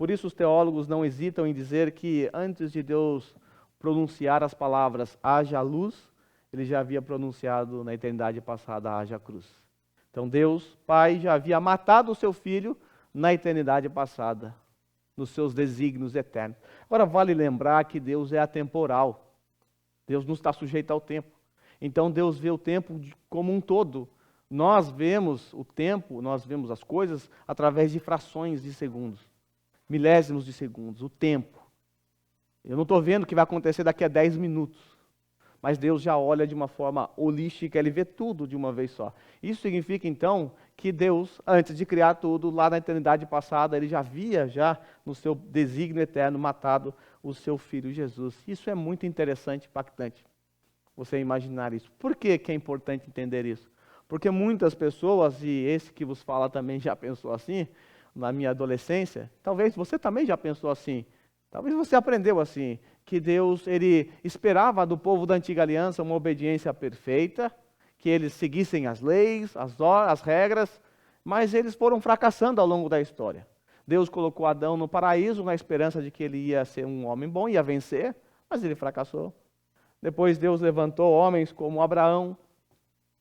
Por isso os teólogos não hesitam em dizer que antes de Deus pronunciar as palavras haja luz, ele já havia pronunciado na eternidade passada haja cruz. Então Deus, Pai, já havia matado o seu Filho na eternidade passada, nos seus desígnios eternos. Agora vale lembrar que Deus é atemporal. Deus não está sujeito ao tempo. Então Deus vê o tempo como um todo. Nós vemos o tempo, nós vemos as coisas através de frações de segundos, milésimos de segundos, o tempo. Eu não estou vendo o que vai acontecer daqui a 10 minutos. Mas Deus já olha de uma forma holística, Ele vê tudo de uma vez só. Isso significa então que Deus, antes de criar tudo, lá na eternidade passada, Ele já havia, no seu desígnio eterno, matado o seu Filho Jesus. Isso é muito interessante, impactante, você imaginar isso. Por que é importante entender isso? Porque muitas pessoas, e esse que vos fala também já pensou assim, na minha adolescência, talvez você também já pensou assim, talvez você aprendeu assim, que Deus, Ele esperava do povo da antiga aliança uma obediência perfeita, que eles seguissem as leis, as regras, mas eles foram fracassando ao longo da história. Deus colocou Adão no paraíso na esperança de que ele ia ser um homem bom, ia vencer, mas ele fracassou. Depois Deus levantou homens como Abraão.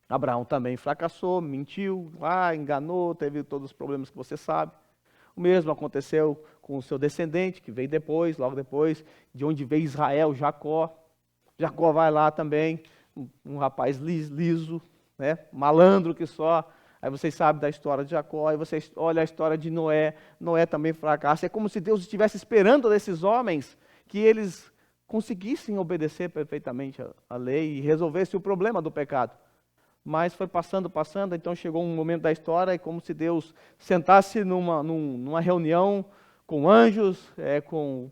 Abraão também fracassou, mentiu, enganou, teve todos os problemas que você sabe. O mesmo aconteceu com o seu descendente, que veio depois, logo depois, de onde veio Israel, Jacó. Jacó vai lá também, um rapaz liso, né, malandro que só. Aí vocês sabem da história de Jacó, aí vocês olham a história de Noé. Noé também fracassa. É como se Deus estivesse esperando desses homens que eles conseguissem obedecer perfeitamente a lei e resolvessem o problema do pecado. Mas foi passando, então chegou um momento da história, e como se Deus sentasse numa reunião com anjos, com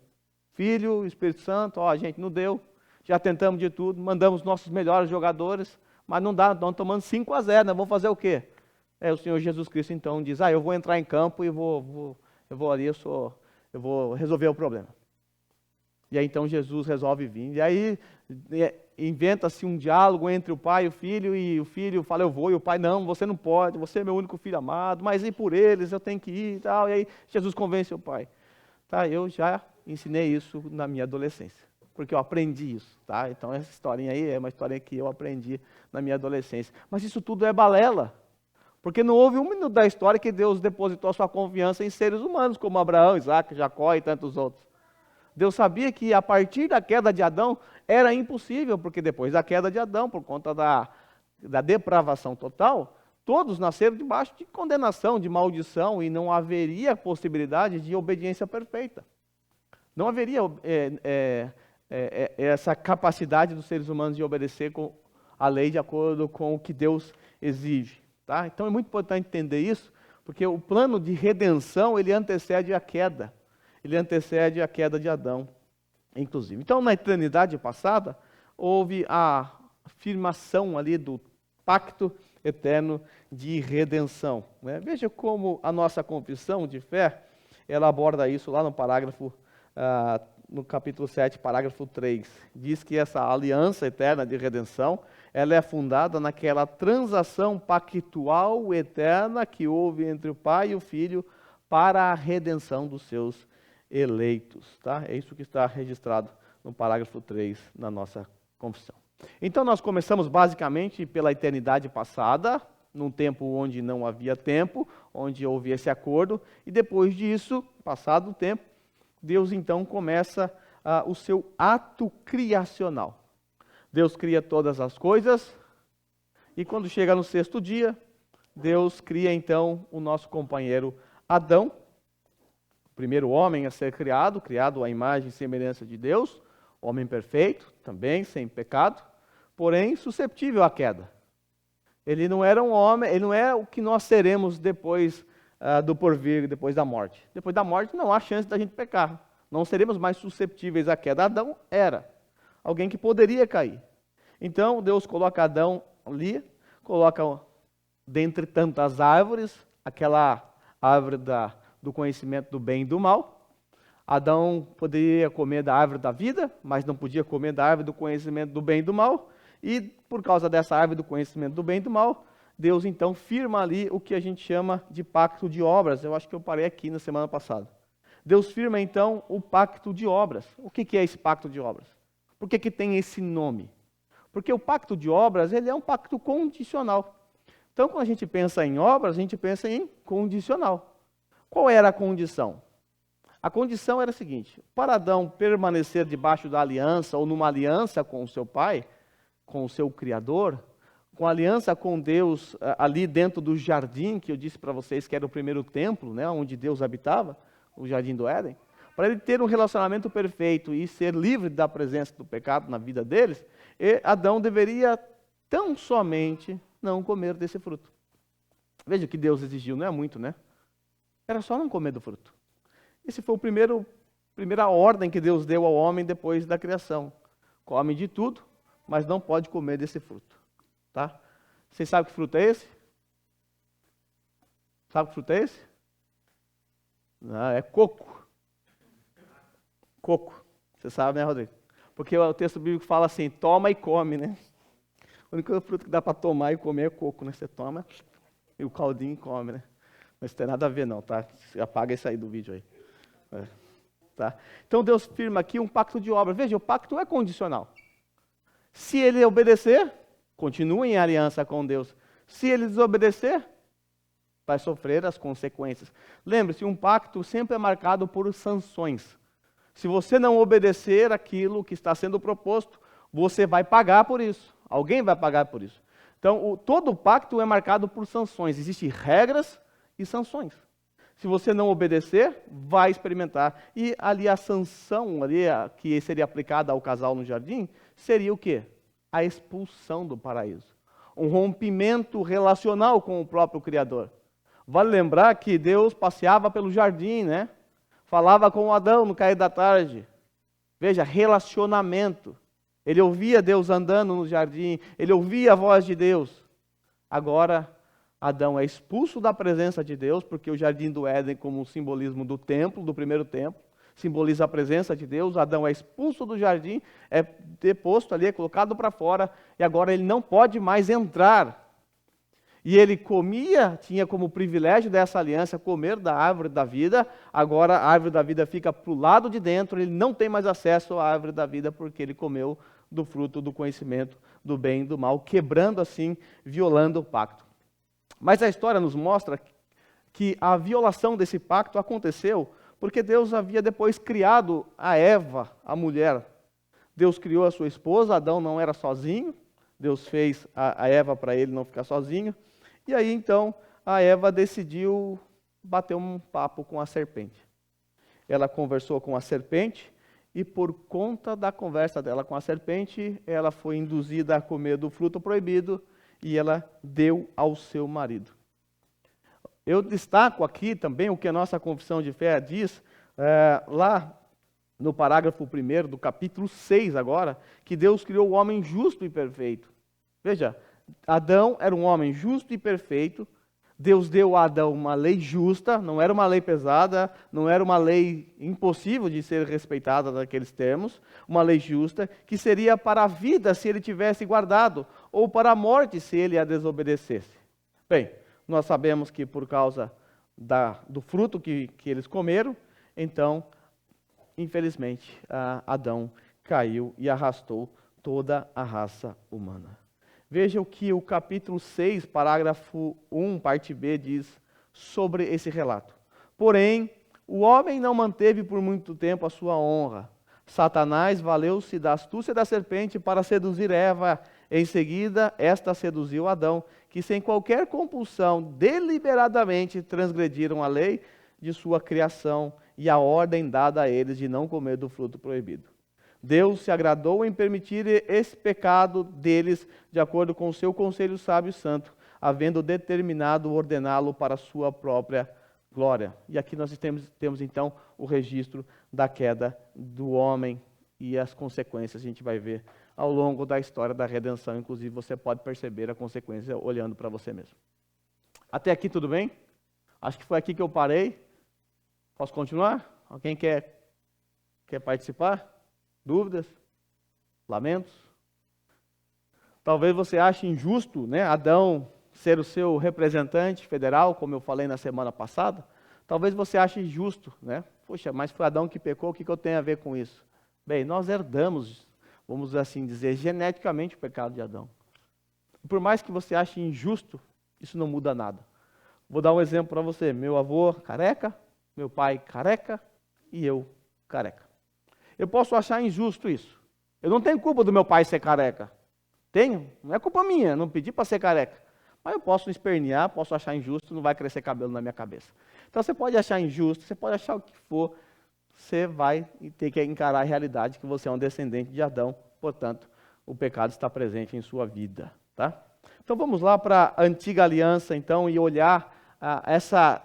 Filho, Espírito Santo. Gente, não deu, já tentamos de tudo, mandamos nossos melhores jogadores, mas não dá, estamos tomando 5-0, nós vamos fazer o quê? O Senhor Jesus Cristo então diz, eu vou entrar em campo e vou resolver o problema. E aí então Jesus resolve vir, e aí inventa-se um diálogo entre o pai e o filho fala, eu vou, e o pai, não, você não pode, você é meu único filho amado, mas e por eles, eu tenho que ir e tal. E aí Jesus convence o pai. Eu já ensinei isso na minha adolescência, porque eu aprendi isso. Então essa historinha aí é uma historinha que eu aprendi na minha adolescência. Mas isso tudo é balela, porque não houve um minuto da história que Deus depositou a sua confiança em seres humanos, como Abraão, Isaac, Jacó e tantos outros. Deus sabia que a partir da queda de Adão era impossível, porque depois da queda de Adão, por conta da depravação total, todos nasceram debaixo de condenação, de maldição, e não haveria possibilidade de obediência perfeita. Não haveria essa capacidade dos seres humanos de obedecer a lei de acordo com o que Deus exige. Então é muito importante entender isso, porque o plano de redenção, ele antecede a queda. Ele antecede a queda de Adão, inclusive. Então, na eternidade passada, houve a afirmação ali do pacto eterno de redenção. Veja como a nossa confissão de fé, ela aborda isso lá no parágrafo, no capítulo 7, parágrafo 3. Diz que essa aliança eterna de redenção, ela é fundada naquela transação pactual eterna que houve entre o Pai e o Filho para a redenção dos seus eleitos. É isso que está registrado no parágrafo 3 na nossa confissão. Então nós começamos basicamente pela eternidade passada, num tempo onde não havia tempo, onde houve esse acordo, e depois disso, passado o tempo, Deus então começa o seu ato criacional. Deus cria todas as coisas, e quando chega no 6º dia, Deus cria então o nosso companheiro Adão, primeiro homem a ser criado à imagem e semelhança de Deus, homem perfeito, também sem pecado, porém susceptível à queda. Ele não era um homem, ele não é o que nós seremos depois do porvir, depois da morte. Depois da morte não há chance da gente pecar, não seremos mais susceptíveis à queda. Adão era alguém que poderia cair. Então Deus coloca Adão ali, coloca dentre tantas árvores, aquela árvore do conhecimento do bem e do mal. Adão poderia comer da árvore da vida, mas não podia comer da árvore do conhecimento do bem e do mal. E por causa dessa árvore do conhecimento do bem e do mal, Deus então firma ali o que a gente chama de pacto de obras. Eu acho que eu parei aqui na semana passada. Deus firma então o pacto de obras. O que é esse pacto de obras? Por que tem esse nome? Porque o pacto de obras, ele é um pacto condicional. Então, quando a gente pensa em obras, a gente pensa em condicional. Qual era a condição? A condição era a seguinte: para Adão permanecer debaixo da aliança, ou numa aliança com o seu pai, com o seu Criador, com a aliança com Deus ali dentro do jardim, que eu disse para vocês que era o primeiro templo, né, onde Deus habitava, o jardim do Éden, para ele ter um relacionamento perfeito e ser livre da presença do pecado na vida deles, Adão deveria tão somente não comer desse fruto. Veja o que Deus exigiu, não é muito, né? Era só não comer do fruto. Esse foi a primeira ordem que Deus deu ao homem depois da criação. Come de tudo, mas não pode comer desse fruto. Tá? Vocês sabem que fruto é esse? Sabe que fruto é esse? Não, é coco. Coco. Você sabe, né, Rodrigo? Porque o texto bíblico fala assim, toma e come, né? O único fruto que dá para tomar e comer é coco, né? Você toma e o caldinho come, né? Mas não tem nada a ver não, tá? Você apaga isso aí do vídeo aí. Tá? Então Deus firma aqui um pacto de obras. Veja, o pacto é condicional. Se ele obedecer, continua em aliança com Deus. Se ele desobedecer, vai sofrer as consequências. Lembre-se, um pacto sempre é marcado por sanções. Se você não obedecer aquilo que está sendo proposto, você vai pagar por isso. Alguém vai pagar por isso. Então, todo pacto é marcado por sanções. Existem regras e sanções. Se você não obedecer, vai experimentar. E ali a sanção que seria aplicada ao casal no jardim, seria o quê? A expulsão do paraíso. Um rompimento relacional com o próprio Criador. Vale lembrar que Deus passeava pelo jardim, né? Falava com Adão no cair da tarde. Veja, relacionamento. Ele ouvia Deus andando no jardim, ele ouvia a voz de Deus. Agora, Adão é expulso da presença de Deus, porque o jardim do Éden, como um simbolismo do templo, do primeiro templo, simboliza a presença de Deus. Adão é expulso do jardim, é deposto ali, é colocado para fora, e agora ele não pode mais entrar. E ele comia, tinha como privilégio dessa aliança comer da árvore da vida, agora a árvore da vida fica para o lado de dentro, ele não tem mais acesso à árvore da vida, porque ele comeu do fruto do conhecimento do bem e do mal, quebrando assim, violando o pacto. Mas a história nos mostra que a violação desse pacto aconteceu porque Deus havia depois criado a Eva, a mulher. Deus criou a sua esposa, Adão não era sozinho, Deus fez a Eva para ele não ficar sozinho. E aí então a Eva decidiu bater um papo com a serpente. Ela conversou com a serpente e por conta da conversa dela com a serpente, ela foi induzida a comer do fruto proibido e ela deu ao seu marido. Eu destaco aqui também o que a nossa confissão de fé diz, lá no parágrafo 1º do capítulo 6 agora, que Deus criou o homem justo e perfeito. Veja, Adão era um homem justo e perfeito, Deus deu a Adão uma lei justa, não era uma lei pesada, não era uma lei impossível de ser respeitada naqueles termos, uma lei justa, que seria para a vida se ele tivesse guardado, ou para a morte se ele a desobedecesse. Bem, nós sabemos que por causa do fruto que eles comeram, então, infelizmente, Adão caiu e arrastou toda a raça humana. Veja o que o capítulo 6, parágrafo 1, parte B, diz sobre esse relato. Porém, o homem não manteve por muito tempo a sua honra. Satanás valeu-se da astúcia da serpente para seduzir Eva. Em seguida, esta seduziu Adão, que sem qualquer compulsão, deliberadamente transgrediram a lei de sua criação e a ordem dada a eles de não comer do fruto proibido. Deus se agradou em permitir esse pecado deles, de acordo com o seu conselho sábio e santo, havendo determinado ordená-lo para a sua própria glória. E aqui nós temos então o registro da queda do homem e as consequências a gente vai ver ao longo da história da redenção. Inclusive você pode perceber a consequência olhando para você mesmo. Até aqui tudo bem? Acho que foi aqui que eu parei. Posso continuar? Alguém quer participar? Dúvidas? Lamentos? Talvez você ache injusto, né, Adão ser o seu representante federal, como eu falei na semana passada. Talvez você ache injusto, né? Poxa, mas foi Adão que pecou, o que eu tenho a ver com isso? Bem, nós herdamos, vamos assim dizer, geneticamente o pecado de Adão. Por mais que você ache injusto, isso não muda nada. Vou dar um exemplo para você. Meu avô careca, meu pai careca e eu careca. Eu posso achar injusto isso. Eu não tenho culpa do meu pai ser careca. Tenho, não é culpa minha, não pedi para ser careca. Mas eu posso espernear, posso achar injusto, não vai crescer cabelo na minha cabeça. Então você pode achar injusto, você pode achar o que for, você vai ter que encarar a realidade que você é um descendente de Adão, portanto, o pecado está presente em sua vida, tá? Então vamos lá para a antiga aliança, então, e olhar essa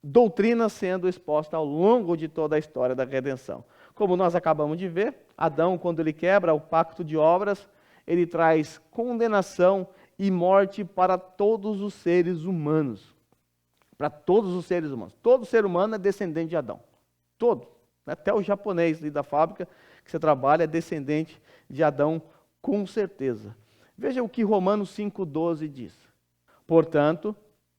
doutrina sendo exposta ao longo de toda a história da redenção. Como nós acabamos de ver, Adão, quando ele quebra o pacto de obras, ele traz condenação e morte para todos os seres humanos. Para todos os seres humanos. Todo ser humano é descendente de Adão. Todo. Até o japonês ali da fábrica que você trabalha é descendente de Adão, com certeza. Veja o que Romanos 5,12 diz. Portanto,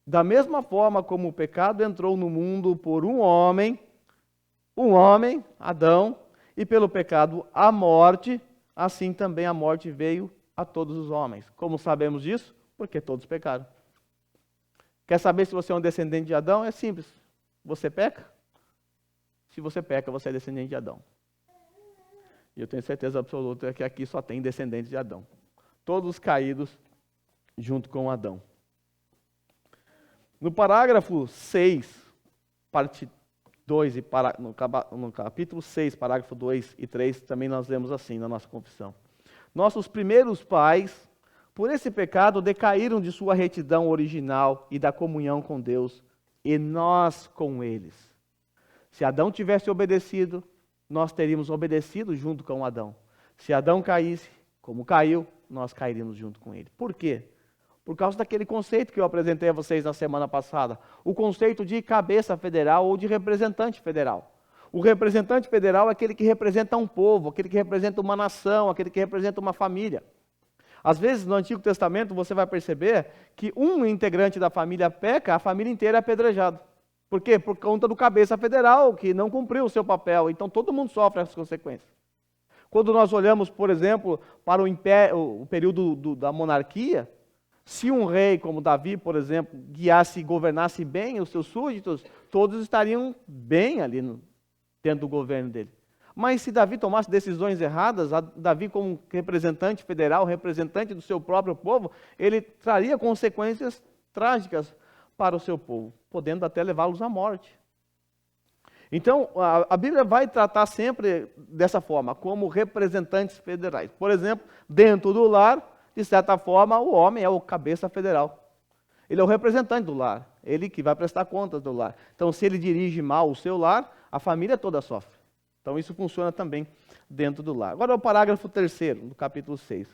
da mesma forma como o pecado entrou no mundo por um homem, Adão, e pelo pecado a morte, assim também a morte veio a todos os homens. Como sabemos disso? Porque todos pecaram. Quer saber se você é um descendente de Adão? É simples. Você peca? Se você peca, você é descendente de Adão. E eu tenho certeza absoluta que aqui só tem descendentes de Adão. Todos caídos junto com Adão. No parágrafo 6, parte 2, no capítulo 6, parágrafo 2 e 3, também nós lemos assim na nossa confissão. Nossos primeiros pais, por esse pecado, decaíram de sua retidão original e da comunhão com Deus, e nós com eles. Se Adão tivesse obedecido, nós teríamos obedecido junto com Adão. Se Adão caísse, como caiu, nós cairíamos junto com ele. Por quê? Por causa daquele conceito que eu apresentei a vocês na semana passada. O conceito de cabeça federal ou de representante federal. O representante federal é aquele que representa um povo, aquele que representa uma nação, aquele que representa uma família. Às vezes, no Antigo Testamento, você vai perceber que um integrante da família peca, a família inteira é apedrejada. Por quê? Por conta do cabeça federal, que não cumpriu o seu papel. Então, todo mundo sofre as consequências. Quando nós olhamos, por exemplo, para o período da monarquia, se um rei como Davi, por exemplo, guiasse e governasse bem os seus súditos, todos estariam bem ali dentro do governo dele. Mas se Davi tomasse decisões erradas, Davi como representante federal, representante do seu próprio povo, ele traria consequências trágicas para o seu povo, podendo até levá-los à morte. Então, a Bíblia vai tratar sempre dessa forma, como representantes federais. Por exemplo, dentro do lar, de certa forma, o homem é o cabeça federal. Ele é o representante do lar, ele que vai prestar contas do lar. Então, se ele dirige mal o seu lar, a família toda sofre. Então, isso funciona também dentro do lar. Agora, o parágrafo 3º, do capítulo 6.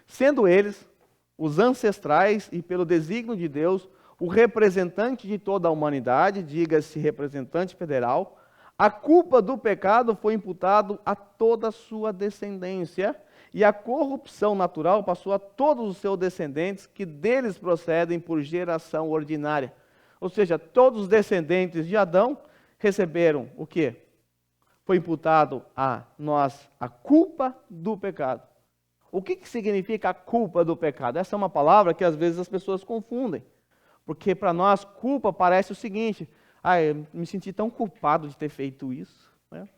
Sendo eles, os ancestrais e pelo desígnio de Deus, o representante de toda a humanidade, diga-se representante federal, a culpa do pecado foi imputado a toda a sua descendência, e a corrupção natural passou a todos os seus descendentes, que deles procedem por geração ordinária. Ou seja, todos os descendentes de Adão receberam o quê? Foi imputado a nós a culpa do pecado. O que significa a culpa do pecado? Essa é uma palavra que às vezes as pessoas confundem. Porque para nós, culpa parece o seguinte: eu me senti tão culpado de ter feito isso. Né?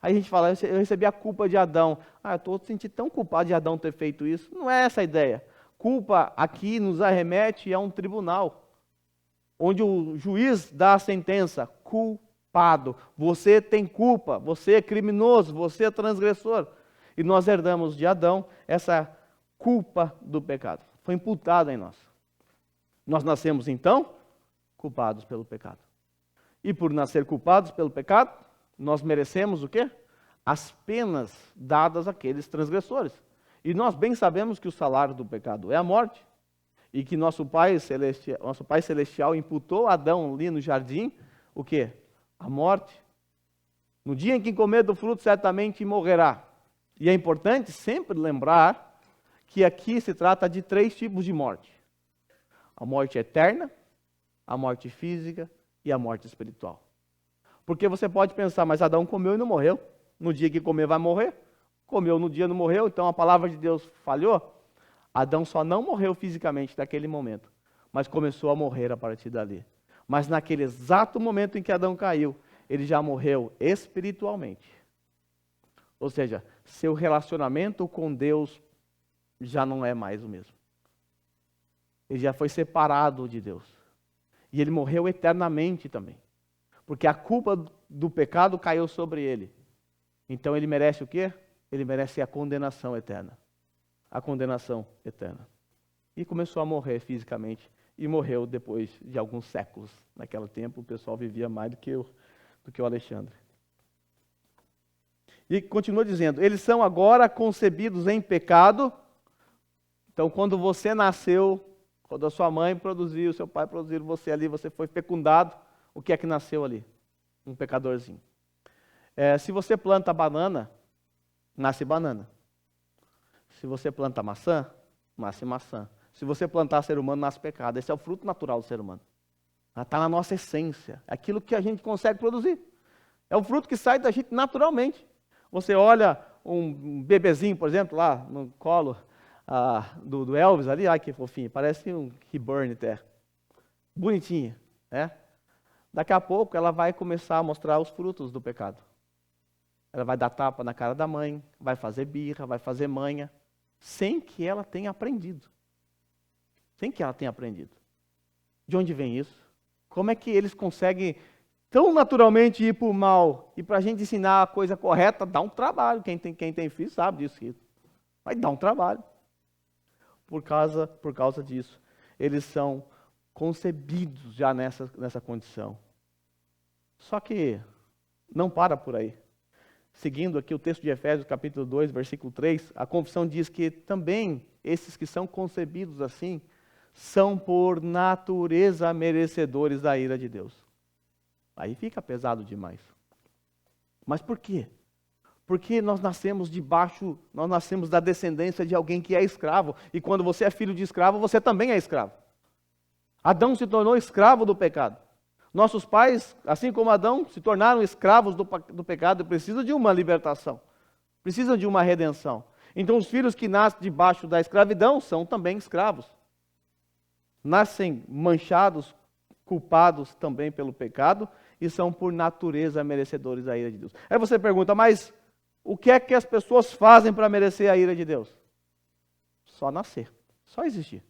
Aí a gente fala, eu recebi a culpa de Adão. Eu estou sentindo tão culpado de Adão ter feito isso. Não é essa a ideia. Culpa aqui nos arremete a um tribunal, onde o juiz dá a sentença, culpado. Você tem culpa, você é criminoso, você é transgressor. E nós herdamos de Adão essa culpa do pecado. Foi imputada em nós. Nós nascemos, então, culpados pelo pecado. E por nascer culpados pelo pecado, nós merecemos o quê? As penas dadas àqueles transgressores. E nós bem sabemos que o salário do pecado é a morte. E que nosso Pai Celestial imputou a Adão ali no jardim, o quê? A morte. No dia em que comer do fruto, certamente morrerá. E é importante sempre lembrar que aqui se trata de 3 tipos de morte. A morte eterna, a morte física e a morte espiritual. Porque você pode pensar, mas Adão comeu e não morreu. No dia que comer vai morrer. Comeu no dia não morreu, então a palavra de Deus falhou. Adão só não morreu fisicamente naquele momento, mas começou a morrer a partir dali. Mas naquele exato momento em que Adão caiu, ele já morreu espiritualmente. Ou seja, seu relacionamento com Deus já não é mais o mesmo. Ele já foi separado de Deus. E ele morreu eternamente também. Porque a culpa do pecado caiu sobre ele. Então ele merece o quê? Ele merece a condenação eterna. A condenação eterna. E começou a morrer fisicamente. E morreu depois de alguns séculos. Naquele tempo o pessoal vivia mais do que o Alexandre. E continua dizendo, eles são agora concebidos em pecado. Então quando você nasceu, quando a sua mãe produziu, seu pai produziu você ali, você foi fecundado, o que é que nasceu ali? Um pecadorzinho. Se você planta banana, nasce banana. Se você planta maçã, nasce maçã. Se você plantar ser humano, nasce pecado. Esse é o fruto natural do ser humano. Está na nossa essência. É aquilo que a gente consegue produzir. É o fruto que sai da gente naturalmente. Você olha um bebezinho, por exemplo, lá no colo do Elvis ali, ai que fofinho, parece um reborn até. Bonitinha, né? Daqui a pouco ela vai começar a mostrar os frutos do pecado. Ela vai dar tapa na cara da mãe, vai fazer birra, vai fazer manha, sem que ela tenha aprendido. Sem que ela tenha aprendido. De onde vem isso? Como é que eles conseguem tão naturalmente ir para o mal? E para a gente ensinar a coisa correta, dá um trabalho. Quem tem filho sabe disso. Vai dar um trabalho. Por causa disso. Eles são concebidos já nessa condição. Só que não para por aí. Seguindo aqui o texto de Efésios, capítulo 2, versículo 3, a confissão diz que também esses que são concebidos assim, são por natureza merecedores da ira de Deus. Aí fica pesado demais. Mas por quê? Porque nós nascemos da descendência de alguém que é escravo. E quando você é filho de escravo, você também é escravo. Adão se tornou escravo do pecado. Nossos pais, assim como Adão, se tornaram escravos do pecado e precisam de uma libertação. Precisam de uma redenção. Então os filhos que nascem debaixo da escravidão são também escravos. Nascem manchados, culpados também pelo pecado e são por natureza merecedores da ira de Deus. Aí você pergunta, mas o que é que as pessoas fazem para merecer a ira de Deus? Só nascer, só existir.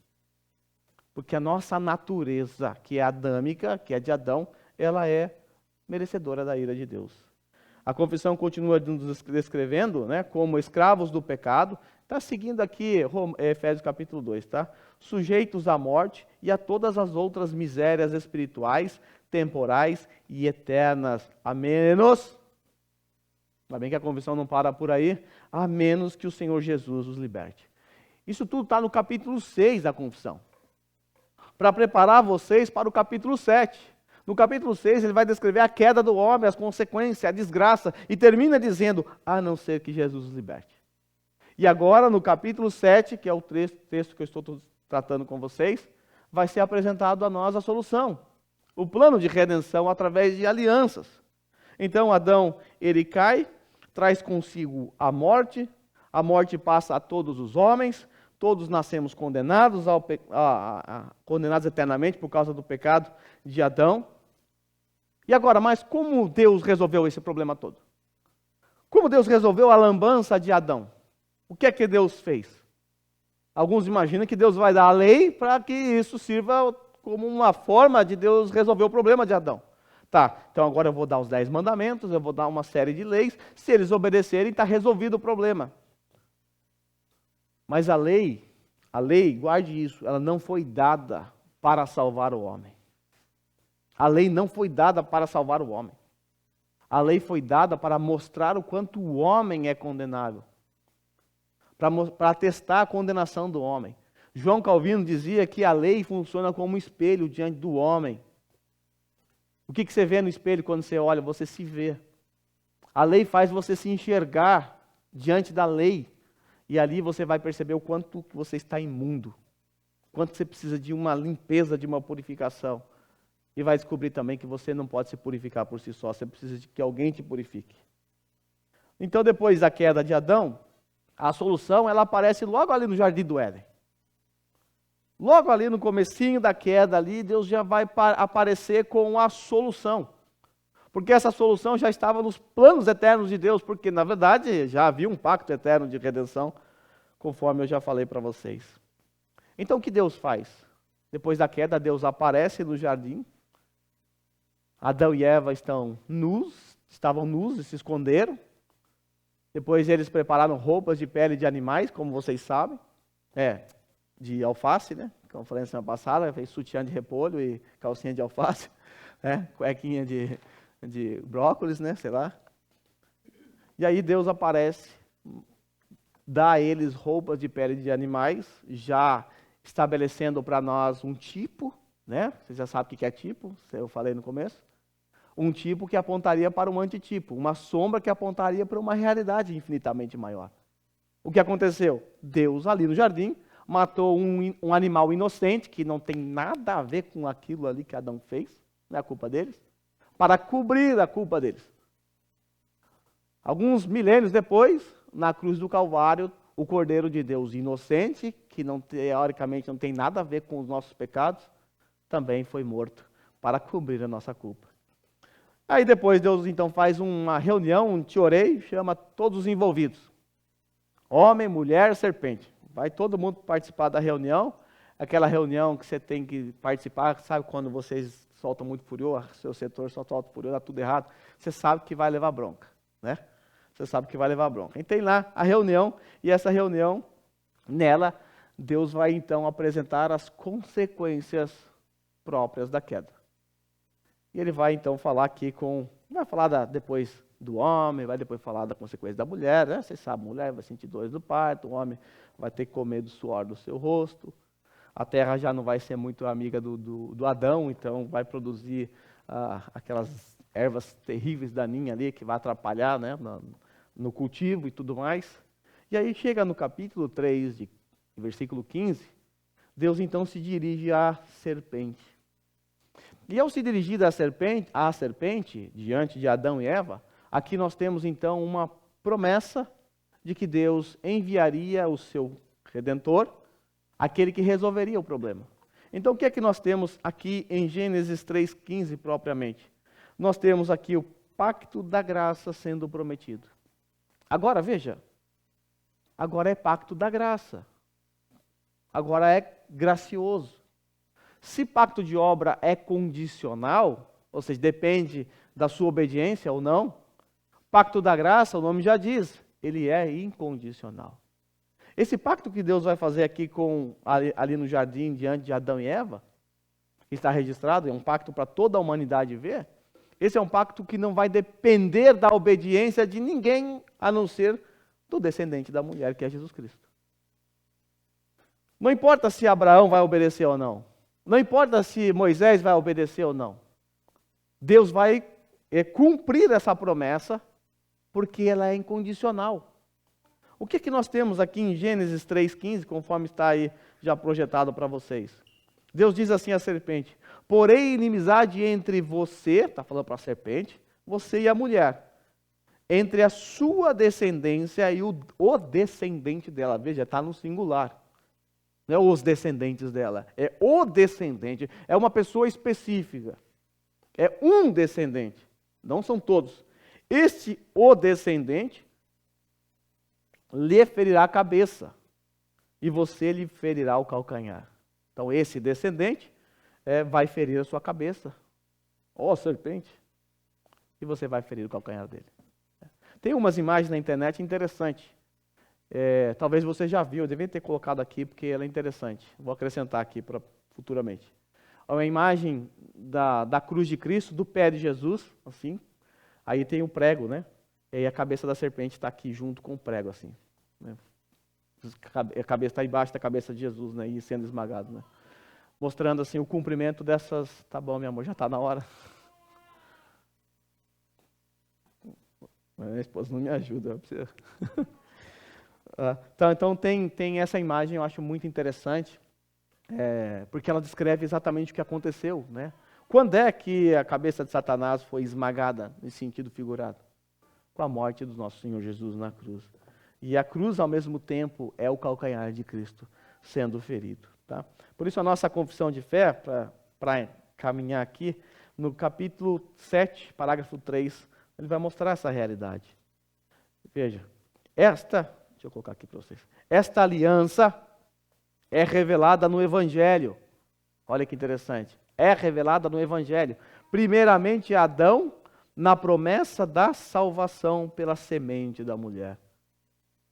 Porque a nossa natureza, que é adâmica, que é de Adão, ela é merecedora da ira de Deus. A confissão continua nos descrevendo, né, como escravos do pecado. Está seguindo aqui Efésios capítulo 2, tá? Sujeitos à morte e a todas as outras misérias espirituais, temporais e eternas. A menos, ainda bem que a confissão não para por aí, a menos que o Senhor Jesus os liberte. Isso tudo está no capítulo 6 da confissão. Para preparar vocês para o capítulo 7. No capítulo 6, ele vai descrever a queda do homem, as consequências, a desgraça, e termina dizendo, a não ser que Jesus os liberte. E agora, no capítulo 7, que é o texto que eu estou tratando com vocês, vai ser apresentado a nós a solução. O plano de redenção através de alianças. Então, Adão, ele cai, traz consigo a morte passa a todos os homens, todos nascemos condenados, condenados eternamente por causa do pecado de Adão. E agora, mas como Deus resolveu esse problema todo? Como Deus resolveu a lambança de Adão? O que é que Deus fez? Alguns imaginam que Deus vai dar a lei para que isso sirva como uma forma de Deus resolver o problema de Adão. Tá, então agora eu vou dar os 10 mandamentos, eu vou dar uma série de leis, se eles obedecerem, está resolvido o problema. Mas a lei, guarde isso, ela não foi dada para salvar o homem. A lei não foi dada para salvar o homem. A lei foi dada para mostrar o quanto o homem é condenável. Para atestar a condenação do homem. João Calvino dizia que a lei funciona como um espelho diante do homem. O que você vê no espelho quando você olha? Você se vê. A lei faz você se enxergar diante da lei. E ali você vai perceber o quanto você está imundo. Quanto você precisa de uma limpeza, de uma purificação. e vai descobrir também que você não pode se purificar por si só, você precisa de que alguém te purifique. Então, depois da queda de Adão, a solução ela aparece logo ali no Jardim do Éden. Logo ali no comecinho da queda ali, Deus já vai aparecer com a solução. Porque essa solução já estava nos planos eternos de Deus, porque na verdade já havia um pacto eterno de redenção, conforme eu já falei para vocês. Então o que Deus faz? Depois da queda, Deus aparece no jardim. Adão e Eva estavam nus e se esconderam. Depois eles prepararam roupas de pele de animais, como vocês sabem. De alface, né? Como eu falei na semana passada, fez sutiã de repolho e calcinha de alface, né? Cuequinha de brócolis, né? Sei lá. E aí Deus aparece, dá a eles roupas de pele de animais, já estabelecendo para nós um tipo, né? Vocês já sabem o que é tipo, eu falei no começo. Um tipo que apontaria para um antitipo, uma sombra que apontaria para uma realidade infinitamente maior. O que aconteceu? Deus ali no jardim matou um animal inocente, que não tem nada a ver com aquilo ali que Adão fez, não é a culpa deles, para cobrir a culpa deles. Alguns milênios depois, na cruz do Calvário, o Cordeiro de Deus inocente, que teoricamente não tem nada a ver com os nossos pecados, também foi morto para cobrir a nossa culpa. Aí depois Deus então faz uma reunião, um tiorei, chama todos os envolvidos. Homem, mulher, serpente. Vai todo mundo participar da reunião, aquela reunião que você tem que participar, sabe quando vocês soltam muito furioso, seu setor só solta furioso, dá tudo errado, você sabe que vai levar bronca, né? Você sabe que vai levar bronca. E tem lá a reunião, e essa reunião, nela, Deus vai então apresentar as consequências próprias da queda. E ele vai então falar aqui vai falar depois do homem, vai depois falar da consequência da mulher, né? Vocês sabem, a mulher vai sentir dores do parto, o homem vai ter que comer do suor do seu rosto, a terra já não vai ser muito amiga do Adão, então vai produzir aquelas ervas terríveis daninhas ali, que vai atrapalhar, né, no cultivo e tudo mais. E aí chega no capítulo 3, versículo 15, Deus então se dirige à serpente. E ao se dirigir à serpente, diante de Adão e Eva, aqui nós temos então uma promessa de que Deus enviaria o seu Redentor, aquele que resolveria o problema. Então o que é que nós temos aqui em Gênesis 3,15 propriamente? Nós temos aqui o pacto da graça sendo prometido. Agora veja, agora é pacto da graça. Agora é gracioso. Se pacto de obra é condicional, ou seja, depende da sua obediência ou não, pacto da graça, o nome já diz, ele é incondicional. Esse pacto que Deus vai fazer aqui ali no jardim, diante de Adão e Eva, que está registrado, é um pacto para toda a humanidade ver, esse é um pacto que não vai depender da obediência de ninguém, a não ser do descendente da mulher, que é Jesus Cristo. Não importa se Abraão vai obedecer ou não. Não importa se Moisés vai obedecer ou não. Deus vai cumprir essa promessa, porque ela é incondicional. O que é que nós temos aqui em Gênesis 3,15, conforme está aí já projetado para vocês? Deus diz assim à serpente: porém inimizade entre você, está falando para a serpente, você e a mulher, entre a sua descendência e o descendente dela. Veja, está no singular. Não é os descendentes dela, é o descendente, é uma pessoa específica, é um descendente, não são todos. O descendente lhe ferirá a cabeça, e você lhe ferirá o calcanhar. Então esse descendente vai ferir a sua cabeça, ó serpente, e você vai ferir o calcanhar dele. Tem umas imagens na internet interessantes. Talvez você já viu, eu devia ter colocado aqui porque ela é interessante. Vou acrescentar aqui futuramente. É uma imagem da cruz de Cristo, do pé de Jesus, assim. Aí tem o prego, né? E aí a cabeça da serpente está aqui junto com o prego, assim. Né? A cabeça está embaixo da cabeça de Jesus, né? E sendo esmagado, né? Mostrando assim o cumprimento dessas... Tá bom, meu amor, já está na hora. Minha esposa não me ajuda, precisa... Então tem essa imagem, eu acho muito interessante, porque ela descreve exatamente o que aconteceu, né? Quando é que a cabeça de Satanás foi esmagada, em sentido figurado? Com a morte do nosso Senhor Jesus na cruz. E a cruz, ao mesmo tempo, é o calcanhar de Cristo sendo ferido. Tá? Por isso, a nossa confissão de fé, para caminhar aqui, no capítulo 7, parágrafo 3, ele vai mostrar essa realidade. Veja, deixa eu colocar aqui para vocês. Esta aliança é revelada no Evangelho. Olha que interessante. É revelada no Evangelho. Primeiramente, Adão, na promessa da salvação pela semente da mulher.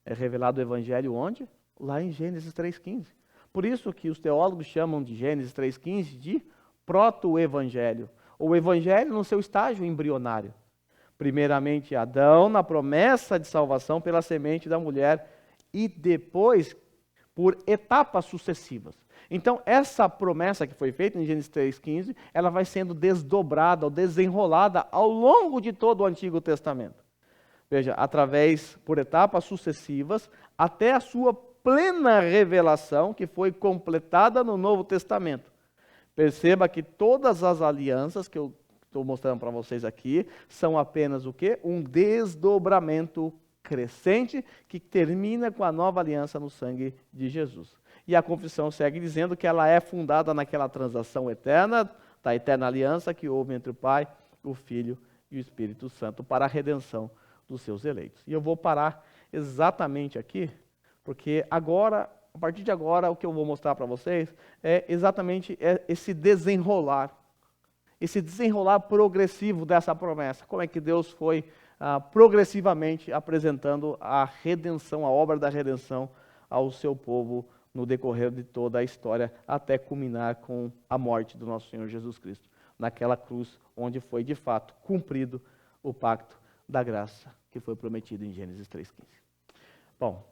É revelado o Evangelho onde? Lá em Gênesis 3,15. Por isso que os teólogos chamam de Gênesis 3,15 de proto-evangelho. Ou evangelho no seu estágio embrionário. Primeiramente Adão, na promessa de salvação pela semente da mulher, e depois por etapas sucessivas. Então, essa promessa que foi feita em Gênesis 3,15, ela vai sendo desdobrada ou desenrolada ao longo de todo o Antigo Testamento. Veja, por etapas sucessivas, até a sua plena revelação, que foi completada no Novo Testamento. Perceba que todas as alianças que eu estou mostrando para vocês aqui, são apenas o quê? Um desdobramento crescente que termina com a nova aliança no sangue de Jesus. E a confissão segue dizendo que ela é fundada naquela transação eterna, da eterna aliança que houve entre o Pai, o Filho e o Espírito Santo para a redenção dos seus eleitos. E eu vou parar exatamente aqui, porque agora, a partir de agora, o que eu vou mostrar para vocês é exatamente esse desenrolar progressivo dessa promessa. Como é que Deus foi progressivamente apresentando a redenção, a obra da redenção ao seu povo no decorrer de toda a história, até culminar com a morte do nosso Senhor Jesus Cristo, naquela cruz onde foi de fato cumprido o pacto da graça que foi prometido em Gênesis 3,15. Bom,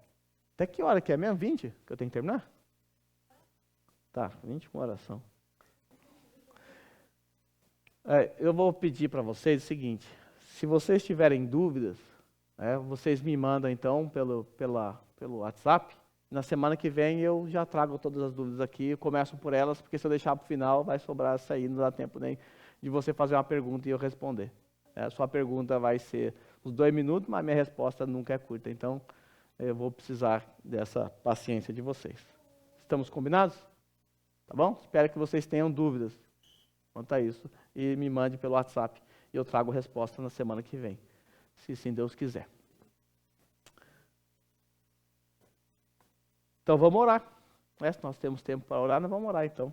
até que hora que é mesmo? 20 que eu tenho que terminar? Tá, 20 com oração. Eu vou pedir para vocês o seguinte: se vocês tiverem dúvidas, vocês me mandam então pelo WhatsApp. Na semana que vem eu já trago todas as dúvidas aqui, eu começo por elas, porque se eu deixar para o final vai sobrar essa aí, não dá tempo nem de você fazer uma pergunta e eu responder. A sua pergunta vai ser uns 2 minutos, mas minha resposta nunca é curta, então eu vou precisar dessa paciência de vocês. Estamos combinados? Tá bom? Espero que vocês tenham dúvidas quanto a isso e me mande pelo WhatsApp e eu trago resposta na semana que vem, se sim Deus quiser. Então vamos orar. Se nós temos tempo para orar, nós vamos orar então.